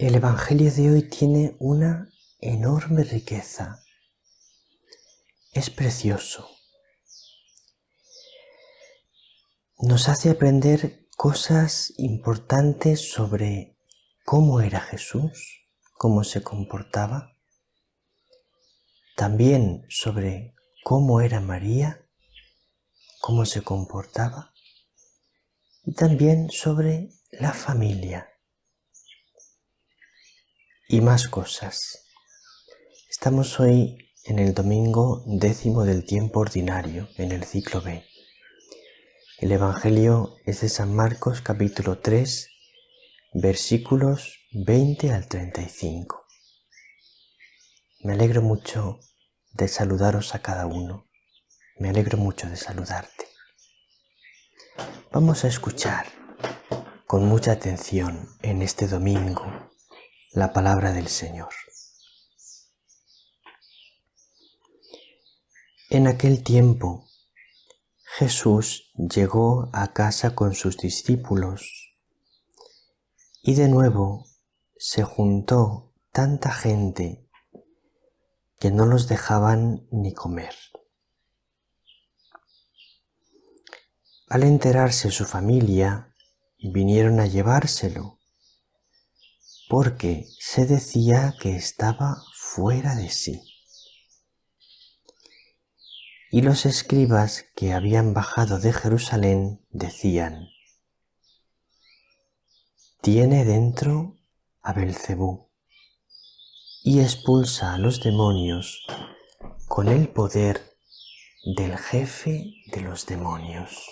El Evangelio de hoy tiene una enorme riqueza. Es precioso. Nos hace aprender cosas importantes sobre cómo era Jesús, cómo se comportaba. También sobre cómo era María, cómo se comportaba. Y también sobre la familia. Y más cosas. Estamos hoy en el domingo 10º del tiempo ordinario, en el ciclo B. El Evangelio es de San Marcos capítulo 3, versículos 20 al 35. Me alegro mucho de saludaros a cada uno. Me alegro mucho de saludarte. Vamos a escuchar con mucha atención en este domingo la palabra del Señor. En aquel tiempo, Jesús llegó a casa con sus discípulos y de nuevo se juntó tanta gente que no los dejaban ni comer. Al enterarse su familia, vinieron a llevárselo, porque se decía que estaba fuera de sí. Y los escribas que habían bajado de Jerusalén decían: «Tiene dentro a Belcebú y expulsa a los demonios con el poder del jefe de los demonios».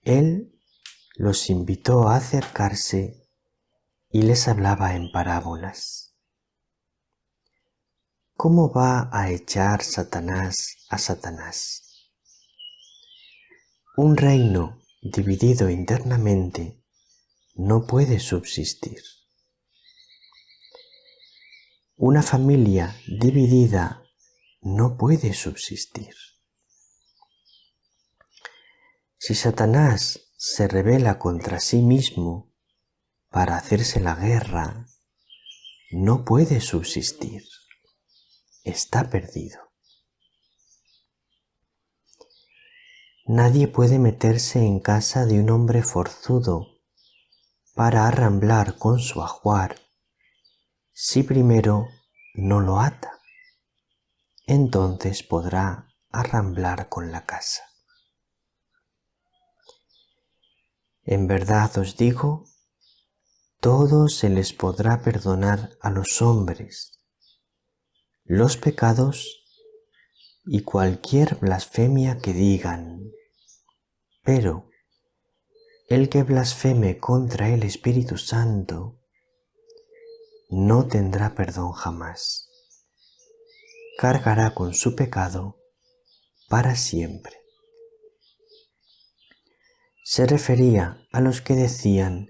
Él los invitó a acercarse y les hablaba en parábolas. ¿Cómo va a echar Satanás a Satanás? Un reino dividido internamente no puede subsistir. Una familia dividida no puede subsistir. Si Satanás se rebela contra sí mismo para hacerse la guerra, no puede subsistir. Está perdido. Nadie puede meterse en casa de un hombre forzudo para arramblar con su ajuar si primero no lo ata. Entonces podrá arramblar con la casa. En verdad os digo, todo se les podrá perdonar a los hombres, los pecados y cualquier blasfemia que digan, pero el que blasfeme contra el Espíritu Santo no tendrá perdón jamás. Cargará con su pecado para siempre. Se refería a los que decían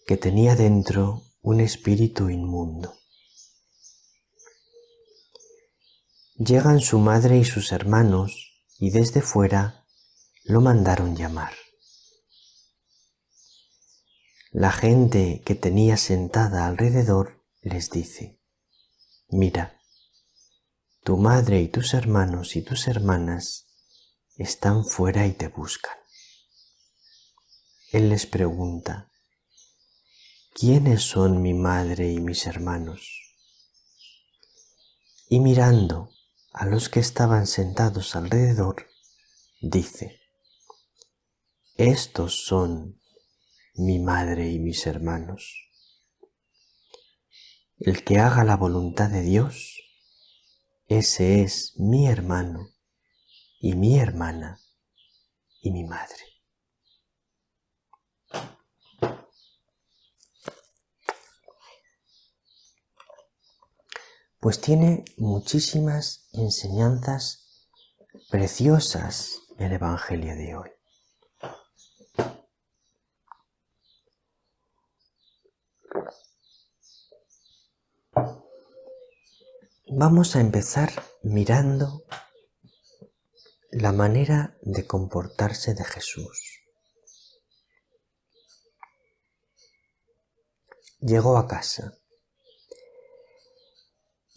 que tenía dentro un espíritu inmundo. Llegan su madre y sus hermanos y desde fuera lo mandaron llamar. La gente que tenía sentada alrededor les dice: «Mira, tu madre y tus hermanos y tus hermanas están fuera y te buscan». Él les pregunta: «¿Quiénes son mi madre y mis hermanos?». Y mirando a los que estaban sentados alrededor, dice: «Estos son mi madre y mis hermanos. El que haga la voluntad de Dios, ese es mi hermano y mi hermana y mi madre». Pues tiene muchísimas enseñanzas preciosas el Evangelio de hoy. Vamos a empezar mirando la manera de comportarse de Jesús. llegó a casa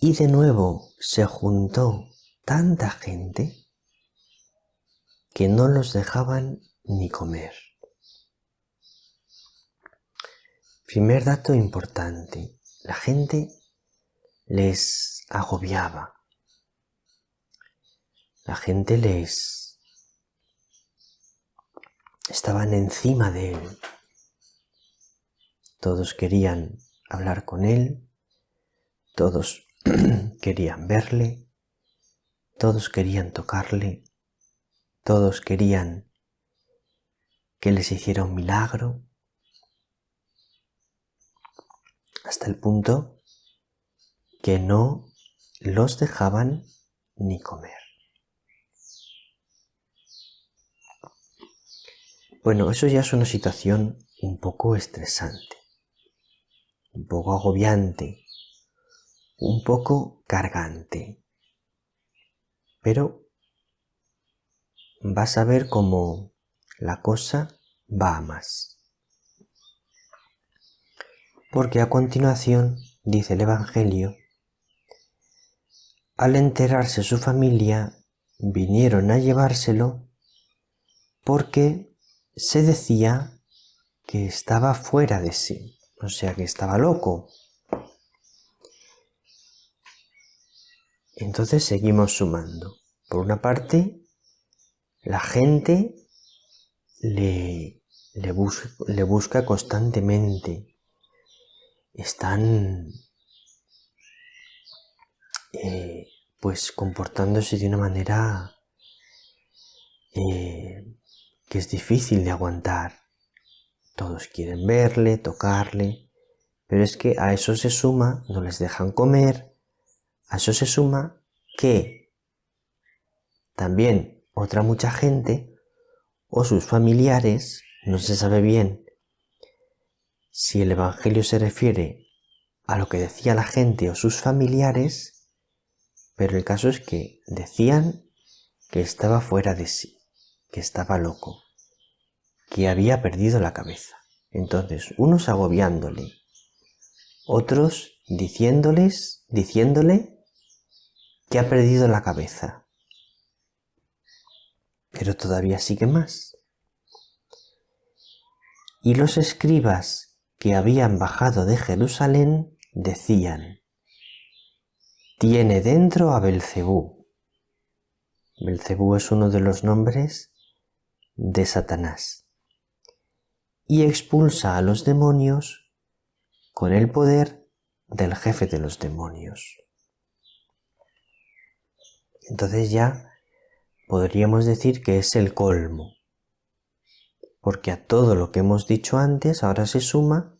y de nuevo se juntó tanta gente que no los dejaban ni comer. Primer dato importante, la gente les agobiaba, la gente estaban encima de él, todos querían hablar con él, todos querían verle, todos querían tocarle, todos querían que les hiciera un milagro, hasta el punto que no los dejaban ni comer. Bueno, eso ya es una situación un poco estresante, un poco agobiante, un poco cargante. Pero vas a ver cómo la cosa va a más. Porque a continuación, dice el Evangelio, al enterarse su familia, vinieron a llevárselo porque se decía que estaba fuera de sí, o sea que estaba loco. Entonces seguimos sumando. Por una parte, la gente le busca constantemente. Están pues comportándose de una manera que es difícil de aguantar. Todos quieren verle, tocarle, pero es que a eso se suma, no les dejan comer, a eso se suma que también otra mucha gente o sus familiares, no se sabe bien si el Evangelio se refiere a lo que decía la gente o sus familiares, pero el caso es que decían que estaba fuera de sí, que estaba loco, que había perdido la cabeza. Entonces, unos agobiándole, otros diciéndole que ha perdido la cabeza. Pero todavía sigue más. Y los escribas que habían bajado de Jerusalén decían: tiene dentro a Belcebú. Belcebú es uno de los nombres de Satanás. Y expulsa a los demonios con el poder del jefe de los demonios. Entonces ya podríamos decir que es el colmo, porque a todo lo que hemos dicho antes ahora se suma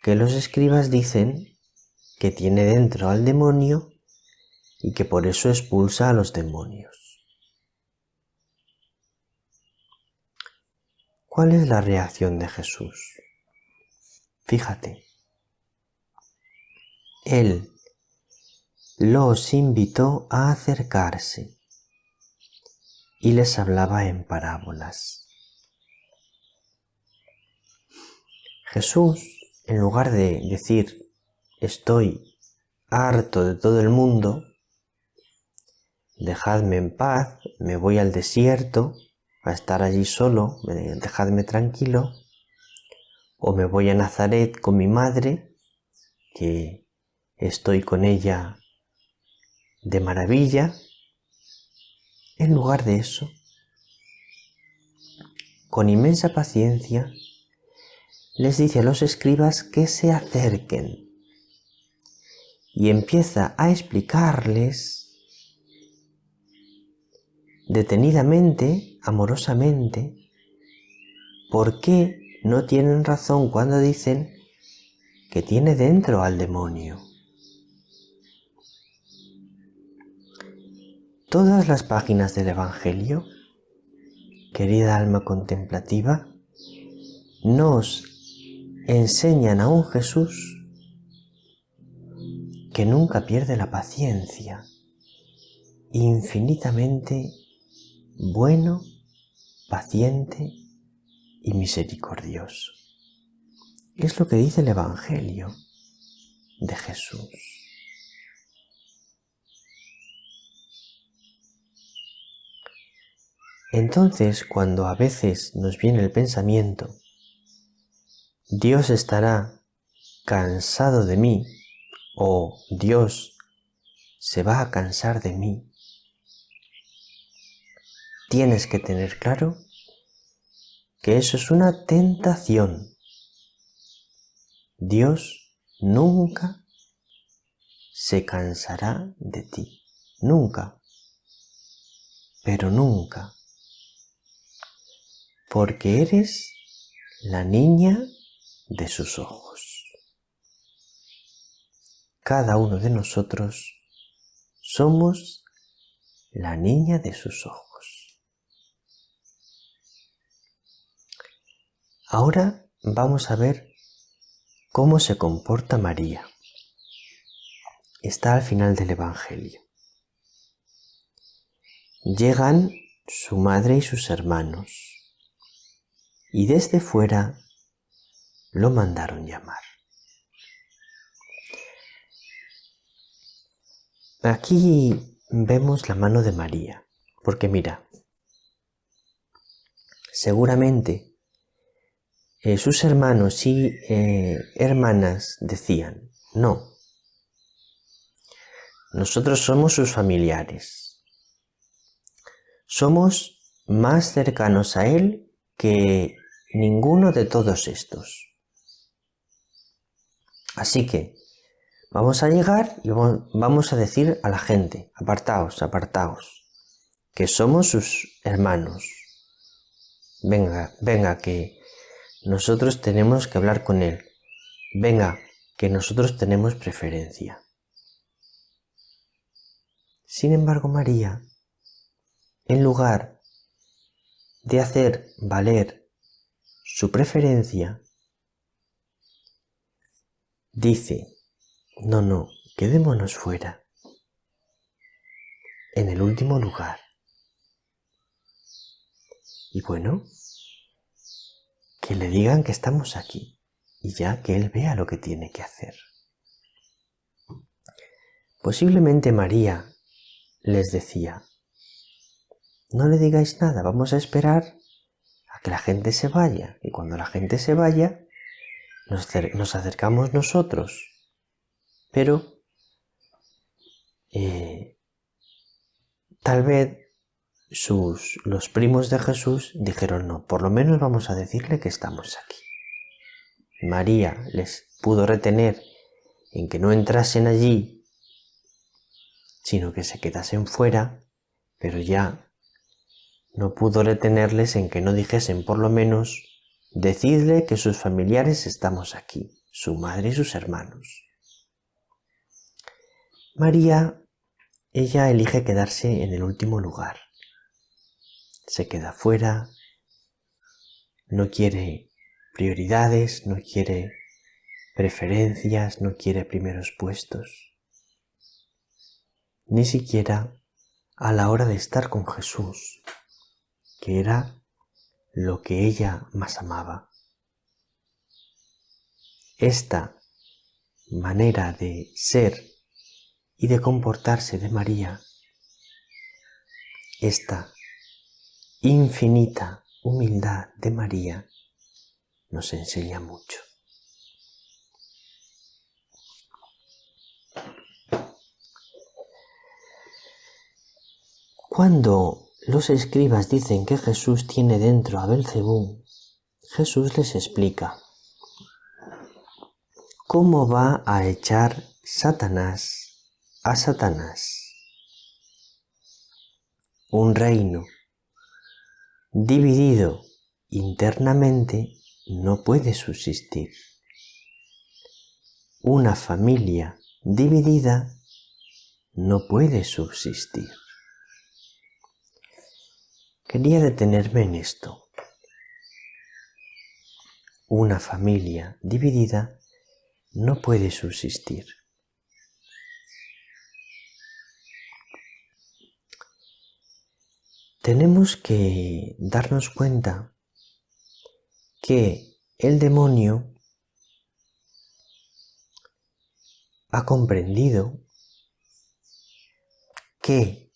que los escribas dicen que tiene dentro al demonio y que por eso expulsa a los demonios. ¿Cuál es la reacción de Jesús? Fíjate, Él los invitó a acercarse y les hablaba en parábolas. Jesús, en lugar de decir estoy harto de todo el mundo, dejadme en paz, me voy al desierto a estar allí solo, dejadme tranquilo, o me voy a Nazaret con mi madre, que estoy con ella de maravilla. En lugar de eso, con inmensa paciencia, les dice a los escribas que se acerquen y empieza a explicarles detenidamente, amorosamente, por qué no tienen razón cuando dicen que tiene dentro al demonio. Todas las páginas del Evangelio, querida alma contemplativa, nos enseñan a un Jesús que nunca pierde la paciencia, infinitamente bueno, paciente y misericordioso. Es lo que dice el Evangelio de Jesús. Entonces, cuando a veces nos viene el pensamiento, Dios estará cansado de mí o Dios se va a cansar de mí, tienes que tener claro que eso es una tentación. Dios nunca se cansará de ti, nunca, pero nunca, porque eres la niña de sus ojos. Cada uno de nosotros somos la niña de sus ojos. Ahora vamos a ver cómo se comporta María. Está al final del Evangelio. Llegan su madre y sus hermanos, y desde fuera lo mandaron llamar. Aquí vemos la mano de María, porque mira, seguramente sus hermanos y hermanas decían, no, nosotros somos sus familiares, somos más cercanos a él que ninguno de todos estos. Así que vamos a llegar y vamos a decir a la gente, apartaos, apartaos, que somos sus hermanos. Venga, que nosotros tenemos que hablar con él. Venga, que nosotros tenemos preferencia. Sin embargo, María, en lugar de hacer valer su preferencia, dice, no, quedémonos fuera, en el último lugar. Y bueno, que le digan que estamos aquí y ya que él vea lo que tiene que hacer. Posiblemente María les decía, no le digáis nada, vamos a esperar a que la gente se vaya, y cuando la gente se vaya nos acercamos nosotros. Pero tal vez los primos de Jesús dijeron, no, por lo menos vamos a decirle que estamos aquí. María les pudo retener en que no entrasen allí, sino que se quedasen fuera, pero ya no pudo retenerles en que no dijesen, por lo menos, decidle que sus familiares estamos aquí, su madre y sus hermanos. María, ella elige quedarse en el último lugar. Se queda fuera, no quiere prioridades, no quiere preferencias, no quiere primeros puestos. Ni siquiera a la hora de estar con Jesús, que era lo que ella más amaba. Esta manera de ser y de comportarse de María, esta infinita humildad de María, nos enseña mucho. Cuando los escribas dicen que Jesús tiene dentro a Belcebú, Jesús les explica cómo va a echar Satanás a Satanás. Un reino dividido internamente no puede subsistir. Una familia dividida no puede subsistir. Quería detenerme en esto. Una familia dividida no puede subsistir. Tenemos que darnos cuenta que el demonio ha comprendido que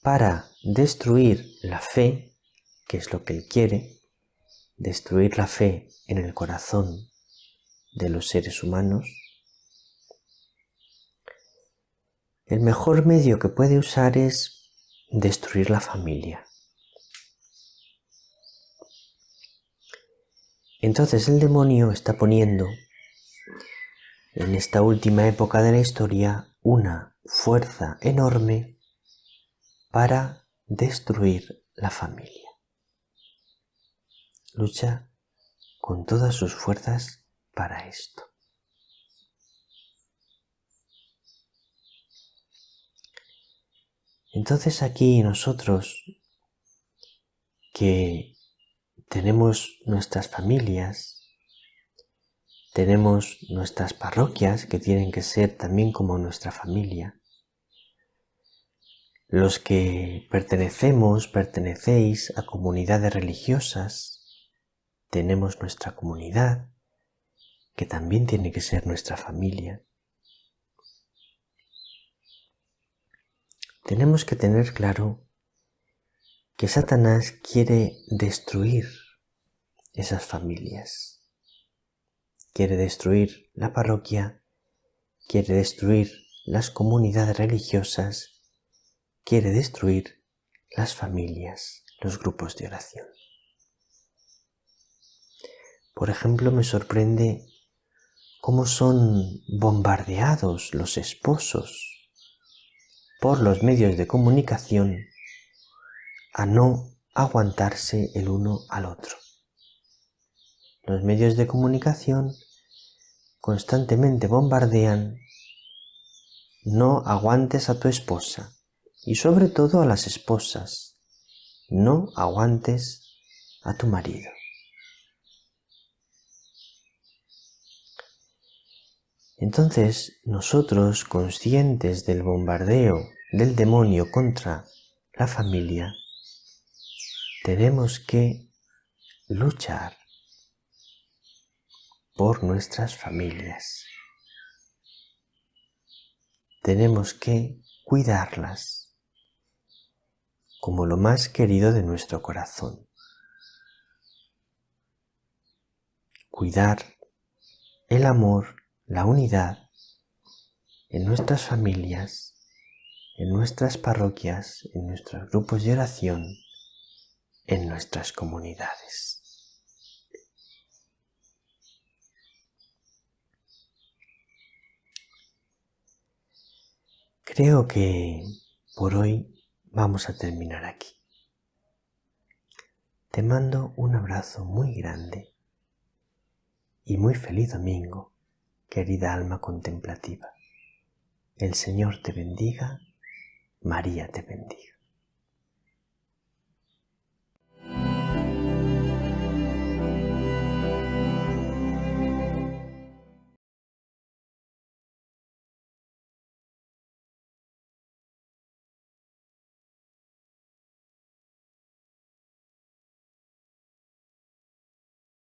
para destruir la fe, que es lo que él quiere, destruir la fe en el corazón de los seres humanos, el mejor medio que puede usar es destruir la familia. Entonces el demonio está poniendo en esta última época de la historia una fuerza enorme para destruir la familia. Lucha con todas sus fuerzas para esto. Entonces aquí nosotros que tenemos nuestras familias, tenemos nuestras parroquias que tienen que ser también como nuestra familia. Los que pertenecéis a comunidades religiosas, tenemos nuestra comunidad que también tiene que ser nuestra familia. Tenemos que tener claro que Satanás quiere destruir esas familias. Quiere destruir la parroquia, quiere destruir las comunidades religiosas, quiere destruir las familias, los grupos de oración. Por ejemplo, me sorprende cómo son bombardeados los esposos por los medios de comunicación a no aguantarse el uno al otro. Los medios de comunicación constantemente bombardean: no aguantes a tu esposa, y sobre todo a las esposas, no aguantes a tu marido. Entonces, nosotros, conscientes del bombardeo del demonio contra la familia, tenemos que luchar por nuestras familias. Tenemos que cuidarlas como lo más querido de nuestro corazón. Cuidar el amor, la unidad en nuestras familias, en nuestras parroquias, en nuestros grupos de oración, en nuestras comunidades. Creo que por hoy vamos a terminar aquí. Te mando un abrazo muy grande y muy feliz domingo, querida alma contemplativa. El Señor te bendiga, María te bendiga.